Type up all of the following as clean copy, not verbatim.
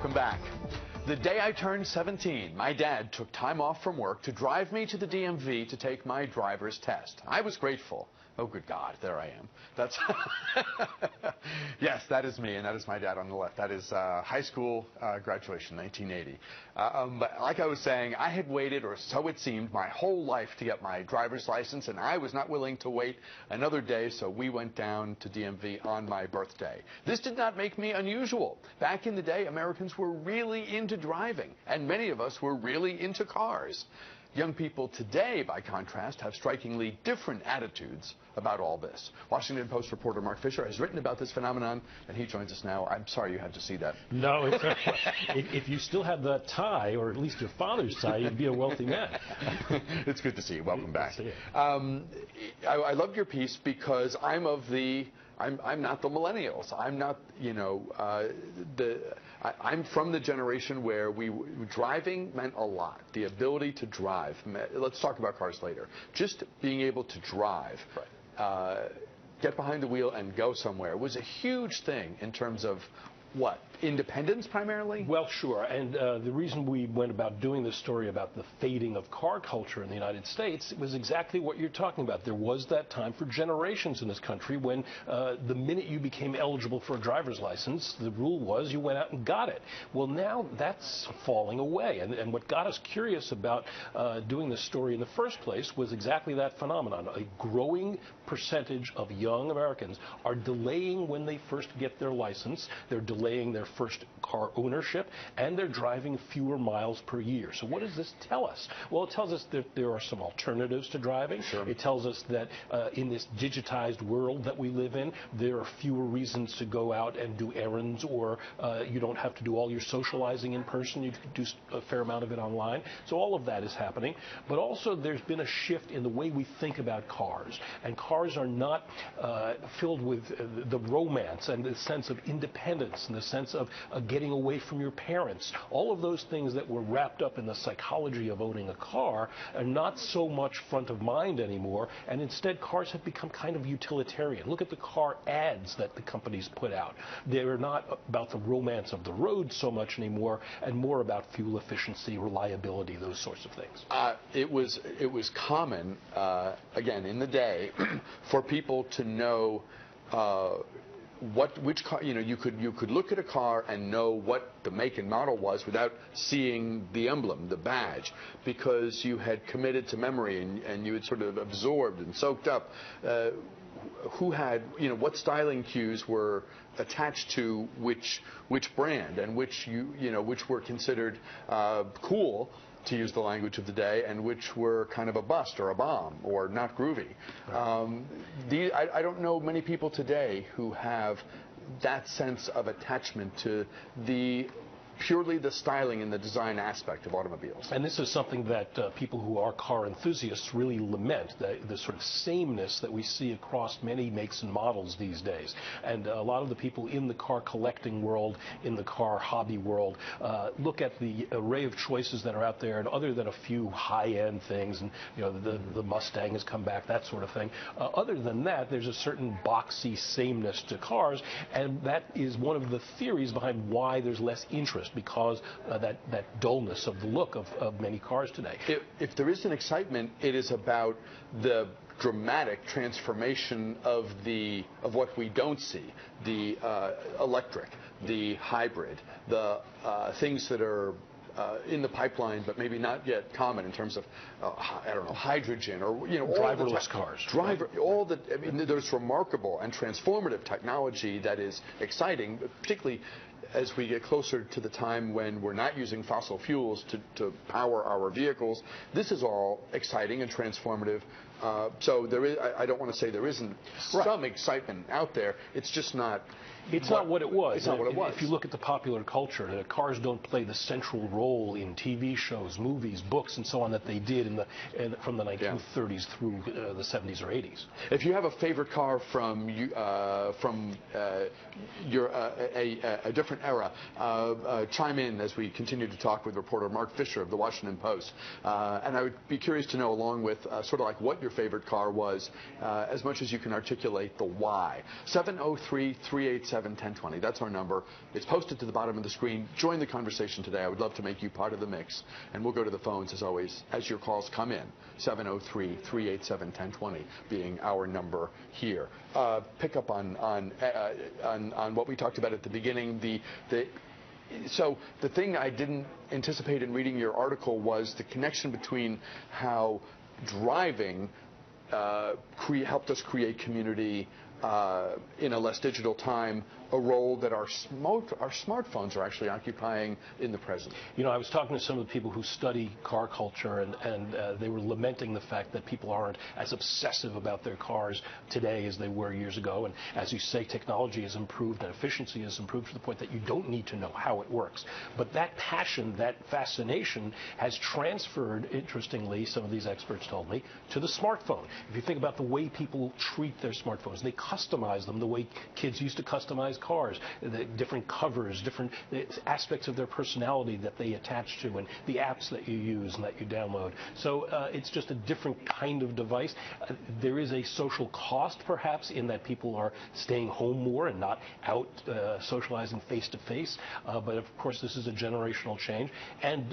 Welcome back. The day I turned 17, my dad took time off from work to drive me to the DMV to take my driver's test. I was grateful. Oh, good God, there I am. That's yes, that is me, and that is my dad on the left. That is high school graduation, 1980. But like I was saying, I had waited, or so it seemed, my whole life to get my driver's license, and I was not willing to wait another day, so we went down to DMV on my birthday. This did not make me unusual. Back in the day, Americans were really into driving, and many of us were really into cars. Young people today, by contrast, have strikingly different attitudes about all this. Washington Post reporter Mark Fisher has written about this phenomenon, and he joins us now. I'm sorry you had to see that. No, it's if you still had that tie, or at least your father's tie, you'd be a wealthy man. It's good to see you. Welcome back. I loved your piece because I'm not the millennials. I'm not, I'm from the generation where driving meant a lot. The ability to drive. Let's talk about cars later. Just being able to drive, get behind the wheel and go somewhere was a huge thing in terms of what? Independence primarily? Well, sure. And the reason we went about doing this story about the fading of car culture in the United States was exactly what you're talking about. There was that time for generations in this country when the minute you became eligible for a driver's license, the rule was you went out and got it. Well, now that's falling away. And what got us curious about doing this story in the first place was exactly that phenomenon. A growing percentage of young Americans are delaying when they first get their license. They're delaying their first car ownership, and they're driving fewer miles per year. So what does this tell us? Well, it tells us that there are some alternatives to driving. Sure. It tells us that in this digitized world that we live in, there are fewer reasons to go out and do errands, or you don't have to do all your socializing in person. You can do a fair amount of it online. So all of that is happening. But also there's been a shift in the way we think about cars. And cars are not filled with the romance and the sense of independence and the sense of getting away from your parents. All of those things that were wrapped up in the psychology of owning a car are not so much front of mind anymore, and instead cars have become kind of utilitarian. Look at the car ads that the companies put out. They're not about the romance of the road so much anymore, and more about fuel efficiency, reliability, those sorts of things. It was common, again, in the day, for people to know which car, you could look at a car and know what the make and model was without seeing the emblem, the badge, because you had committed to memory and you had sort of absorbed and soaked up who had, what styling cues were attached to which brand, and which were considered cool, to use the language of the day, and which were kind of a bust or a bomb or not groovy. Right. I don't know many people today who have that sense of attachment to purely the styling and the design aspect of automobiles. And this is something that people who are car enthusiasts really lament, the sort of sameness that we see across many makes and models these days. And a lot of the people in the car collecting world, in the car hobby world, look at the array of choices that are out there, and other than a few high-end things, and the Mustang has come back, that sort of thing. Other than that, there's a certain boxy sameness to cars, and that is one of the theories behind why there's less interest, because that dullness of the look of many cars today. If there is an excitement, it is about the dramatic transformation of what we don't see, the electric, the hybrid, the things that are in the pipeline, but maybe not yet common in terms of, hydrogen or driverless cars. There's remarkable and transformative technology that is exciting, particularly as we get closer to the time when we're not using fossil fuels to power our vehicles. This is all exciting and transformative. So there is, I don't want to say there isn't some excitement out there. It's just not. It's not what it was. It's not what it was. If you look at the popular culture, cars don't play the central role in TV shows, movies, books, and so on that they did from the 1930s through the 70s or 80s. If you have a favorite car from a different era, chime in as we continue to talk with reporter Mark Fisher of the Washington Post. And I would be curious to know, along with sort of like what your your favorite car was, as much as you can articulate the why. 703-387-1020. That's our number. It's posted to the bottom of the screen. Join the conversation today. I would love to make you part of the mix. And we'll go to the phones, as always, as your calls come in. 703-387-1020 being our number here. Pick up on what we talked about at the beginning. So the thing I didn't anticipate in reading your article was the connection between how driving helped us create community in a less digital time, a role that our smartphones are actually occupying in the present. You know, I was talking to some of the people who study car culture, and they were lamenting the fact that people aren't as obsessive about their cars today as they were years ago. And as you say, technology has improved and efficiency has improved to the point that you don't need to know how it works. But that passion, that fascination has transferred, interestingly, some of these experts told me, to the smartphone. If you think about the way people treat their smartphones, they customize them the way kids used to customize cars, the different covers, different aspects of their personality that they attach to, and the apps that you use and that you download. So it's just a different kind of device. There is a social cost, perhaps, in that people are staying home more and not out socializing face-to-face. But, of course, this is a generational change. And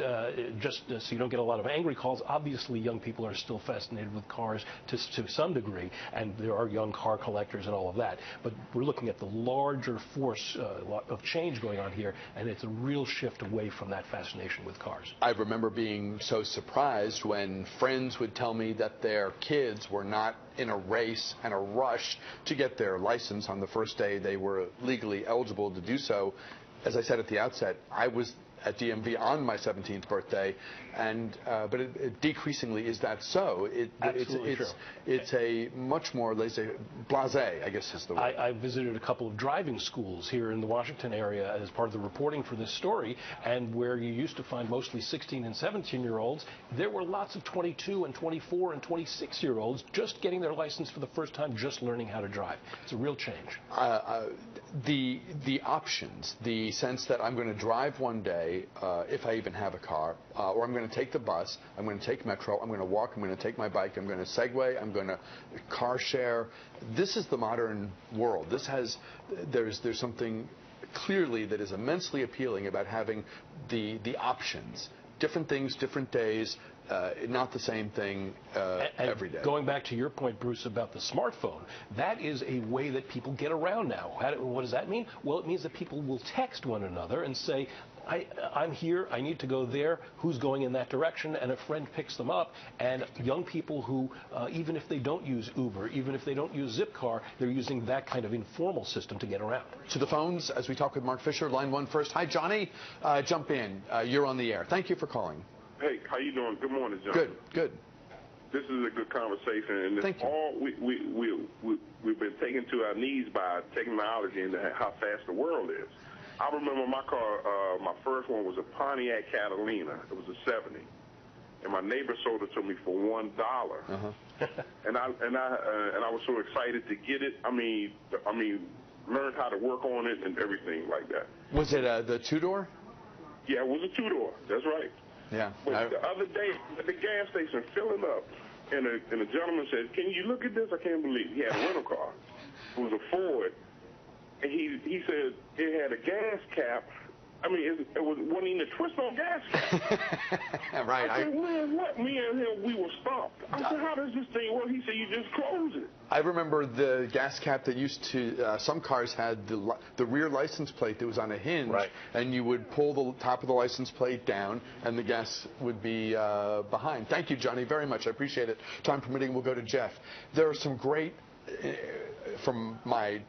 just so you don't get a lot of angry calls, obviously young people are still fascinated with cars to some degree, and there are young car collectors and all of that. But we're looking at the larger force of change going on here, and it's a real shift away from that fascination with cars. I remember being so surprised when friends would tell me that their kids were not in a race and a rush to get their license on the first day they were legally eligible to do so. As I said at the outset, I was at DMV on my 17th birthday, and but it decreasingly is that so. It's a much more blasé, I guess is the word. I visited a couple of driving schools here in the Washington area as part of the reporting for this story, and where you used to find mostly 16 and 17-year-olds, there were lots of 22 and 24 and 26-year-olds just getting their license for the first time, just learning how to drive. It's a real change. The options, the sense that I'm going to drive one day, if I even have a car, or I'm going to take the bus, I'm going to take Metro, I'm going to walk, I'm going to take my bike, I'm going to Segway, I'm going to car share. This is the modern world. There's something clearly that is immensely appealing about having the options. Different things, different days, not the same thing every day. Going back to your point, Bruce, about the smartphone, that is a way that people get around now. What does that mean? Well, it means that people will text one another and say, I'm here, I need to go there, who's going in that direction, and a friend picks them up. And young people who, even if they don't use Uber, even if they don't use Zipcar, they're using that kind of informal system to get around. To the phones, as we talk with Mark Fisher, line one first. Hi, Johnny. Jump in. You're on the air. Thank you for calling. Hey, how you doing? Good morning, John. Good. This is a good conversation, and it's all we've been taken to our knees by technology and how fast the world is. I remember my car, my first one was a Pontiac Catalina. It was a 70, and my neighbor sold it to me for $1. And I was so excited to get it. I mean, learned how to work on it and everything like that. Was it the two-door? Yeah, it was a two-door. That's right. Yeah. But the other day, at the gas station, filling up, and a gentleman said, "Can you look at this? I can't believe it." He had a rental car. It was a Ford. And he said it had a gas cap. I mean, it wasn't even a twist-on gas cap. Right. I said, what? Me and him, we were stopped. I said, how does this thing work? He said, you just close it. I remember the gas cap that used to, some cars had the rear license plate that was on a hinge, right, and you would pull the top of the license plate down, and the gas would be behind. Thank you, Johnny, very much. I appreciate it. Time permitting, we'll go to Jeff. There are some great... to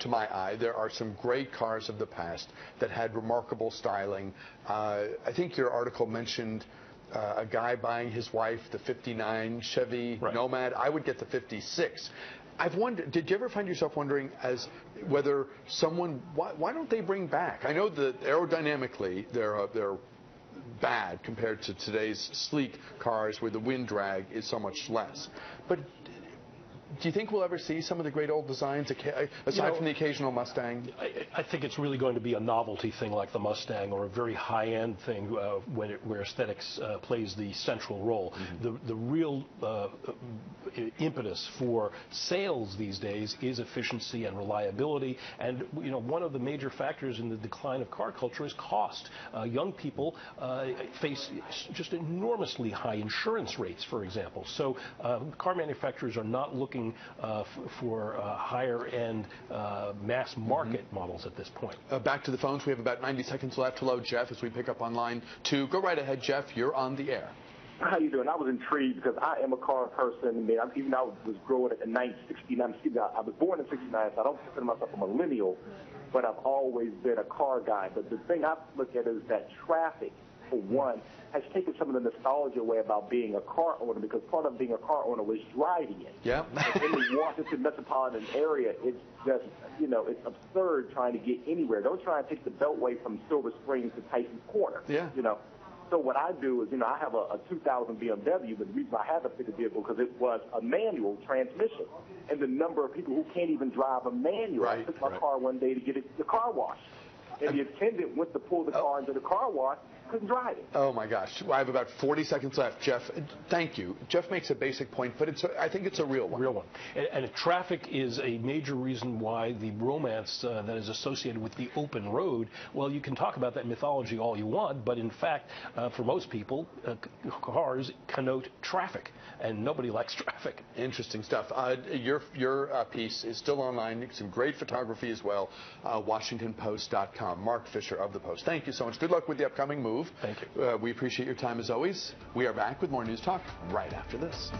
my eye, there are some great cars of the past that had remarkable styling. I think your article mentioned a guy buying his wife the '59 Chevy Nomad. I would get the '56. I've wondered, did you ever find yourself wondering as whether someone, why don't they bring back? I know that aerodynamically they're bad compared to today's sleek cars where the wind drag is so much less. But Do you think we'll ever see some of the great old designs, aside from the occasional Mustang? I think it's really going to be a novelty thing like the Mustang, or a very high-end thing where aesthetics plays the central role. The real impetus for sales these days is efficiency and reliability. And one of the major factors in the decline of car culture is cost. Young people face just enormously high insurance rates, for example. So car manufacturers are not looking for higher-end mass market models at this point. Back to the phones. We have about 90 seconds left. Hello, Jeff, as we pick up on line 2. Go right ahead, Jeff. You're on the air. How you doing? I was intrigued because I am a car person. Even I was growing up in 1969. I was born in 69, so I don't consider myself a millennial, but I've always been a car guy. But the thing I look at is that traffic, for one, has taken some of the nostalgia away about being a car owner, because part of being a car owner was driving it. Yeah. In the Washington metropolitan area, it's just, it's absurd trying to get anywhere. Don't try and take the Beltway from Silver Springs to Tyson's Corner. Yeah. So what I do is, I have a 2000 BMW, but the reason I have a bigger vehicle because it was a manual transmission. And the number of people who can't even drive a manual. Right, I took my car one day to get the car washed. And the attendant went to pull the car into the car wash, couldn't drive it. Oh, my gosh. I have about 40 seconds left. Jeff, thank you. Jeff makes a basic point, but I think it's a real one. Real one. And traffic is a major reason why the romance that is associated with the open road, well, you can talk about that mythology all you want, but in fact, for most people, cars connote traffic, and nobody likes traffic. Interesting stuff. Your piece is still online. Some great photography as well. WashingtonPost.com. Mark Fisher of the Post. Thank you so much. Good luck with the upcoming move. Thank you. We appreciate your time as always. We are back with more News Talk right after this.